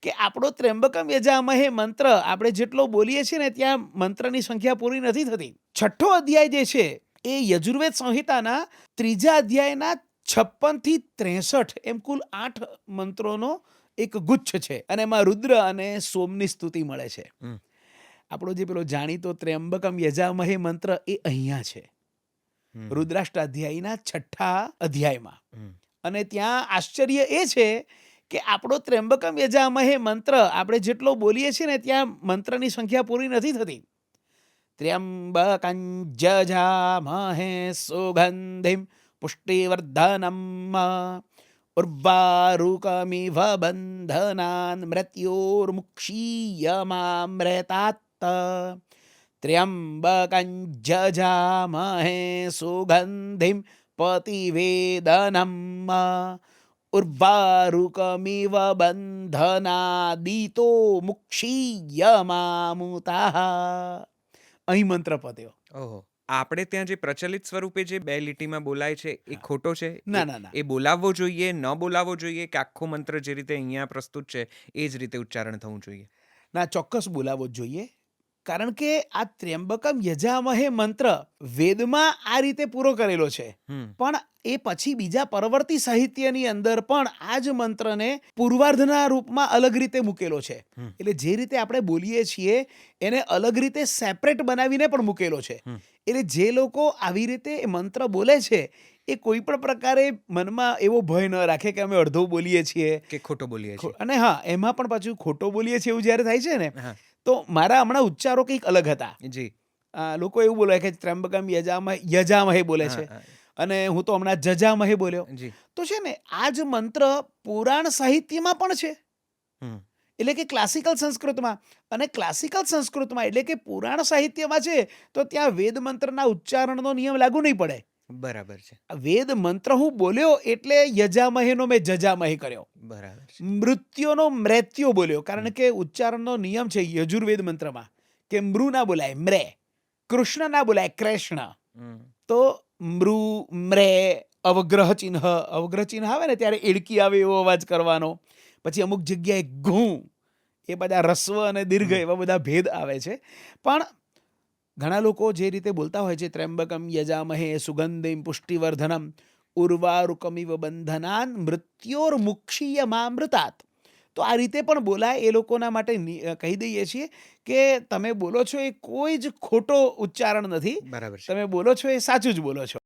કે આપણો ત્ર્યંબકમ યજામહે મંત્ર આપણે જેટલો બોલીએ છીએ ને ત્યાં મંત્રની સંખ્યા પૂરી નથી થતી. 6ઠ્ઠો અધ્યાય જે છે એ યજુર્વેદ સંહિતાના 3જા અધ્યાયના 56 થી 63 એમ કુલ 8 મંત્રોનો એક ગુચ્છ છે અને એમાં રુદ્ર અને સોમની સ્તુતિ મળે છે. આપણો જે પેલો જાણીતો ત્ર્યંબકમ યજામહે મંત્ર એ અહીંયા છે, રુદ્રાષ્ટાધ્યાયના 6ઠ્ઠા અધ્યાયમાં. અને ત્યાં આશ્ચર્ય એ છે કે આપણો ત્ર્યંબકમ યજામહે મંત્ર આપણે જેટલો બોલીએ છીએ ને ત્યાં મંત્રની સંખ્યા પૂરી નથી થતી. ત્ર્યંબકં જજામહે સુગંધિમ પુષ્ટિવર્ધનમ ઉર્વારુકમિવ બંધનાન મૃત્યોર્મુક્ષીયમામૃતાત્ ત્ર્યંબકં જજામહે સુગંધિમ પતિવેદનમ ઉર્વારુકમિવ બંધનાદિતો મુક્ષીયમામુતાઃ. અહીં મંત્ર પત્યો. ઓહો, આપણે ત્યાં જે પ્રચલિત સ્વરૂપે જે 2 લીટીમાં બોલાય છે એ ખોટો છે? ના ના ના એ બોલાવવો જોઈએ, ન બોલાવવો જોઈએ, કે આખો મંત્ર જે રીતે અહીંયા પ્રસ્તુત છે એ જ રીતે ઉચ્ચારણ થવું જોઈએ? ના, ચોક્કસ બોલાવવો જ જોઈએ. કારણ કે આ ત્ર્યંબકમ યજામહે મંત્ર વેદમાં આ રીતે પૂરો કરેલો છે, પણ એ પછી બીજા પરવર્તી સાહિત્યની અંદર પણ આ જ મંત્રને પૂર્વાર્ધના રૂપમાં અલગ રીતે મૂકેલો છે. એટલે જે રીતે આપણે બોલીએ છીએ એને અલગ રીતે સેપરેટ બનાવીને પણ મૂકેલો છે. એટલે જે લોકો આવી રીતે એ મંત્ર બોલે છે એ કોઈ પણ પ્રકારે મનમાં એવો ભય ન રાખે કે અમે અડધો બોલીએ છીએ કે ખોટો બોલીએ છીએ. અને હા, એમાં પણ પાછું ખોટો બોલીએ છીએ એવું જ્યારે થાય છે ને, હા. તો મારા હમણાં ઉચ્ચારો કંઈક અલગ હતા. જી. લોકો એવું બોલે કે ત્ર્યંબકમ યજામહે બોલે છે અને હું તો હમણાં જજામહે બોલ્યો. જી. તો છે ને આ જ મંત્ર પુરાણ સાહિત્યમાં પણ છે, એટલે કે ક્લાસિકલ સંસ્કૃતમાં. અને ક્લાસિકલ સંસ્કૃતમાં એટલે કે પુરાણ સાહિત્યમાં છે તો ત્યાં વેદ મંત્રના ઉચ્ચારણનો નિયમ લાગુ નહીં પડે. બરાબર છે. વેદ મંત્ર હું બોલ્યો એટલે યજામહેનો મેં જજામહે કર્યો. બરાબર છે. મૃત્યુનો મૃત્યો બોલ્યો, કારણ કે ઉચ્ચારણનો નિયમ છે યજુર્વેદ મંત્રમાં કે મૃ ના બોલાય મ્રે, કૃષ્ણ ના બોલાય કૃષ્ણ. તો મૃ મ્રે અવગ્રહ ચિહ્ન આવે ને ત્યારે એડકી આવે એવો અવાજ કરવાનો. પછી અમુક જગ્યાએ ઘૂં, એ બધા રસ્વ અને દીર્ઘ એવા બધા ભેદ આવે છે. પણ ઘણા લોકો જે રીતે બોલતા હોય છે ત્ર્યંબકમ યજામહે સુગંધિમ પુષ્ટિવર્ધનમ ઉર્વારુકમિવ બંધનાન મૃત્યોર્મુક્ષીયમામૃતાત, તો આ રીતે પણ બોલાય એ લોકોના માટે કહી દઈએ છીએ કે તમે બોલો છો એ કોઈ જ ખોટો ઉચ્ચારણ નથી. બરાબર છે. તમે બોલો છો એ સાચું જ બોલો છો.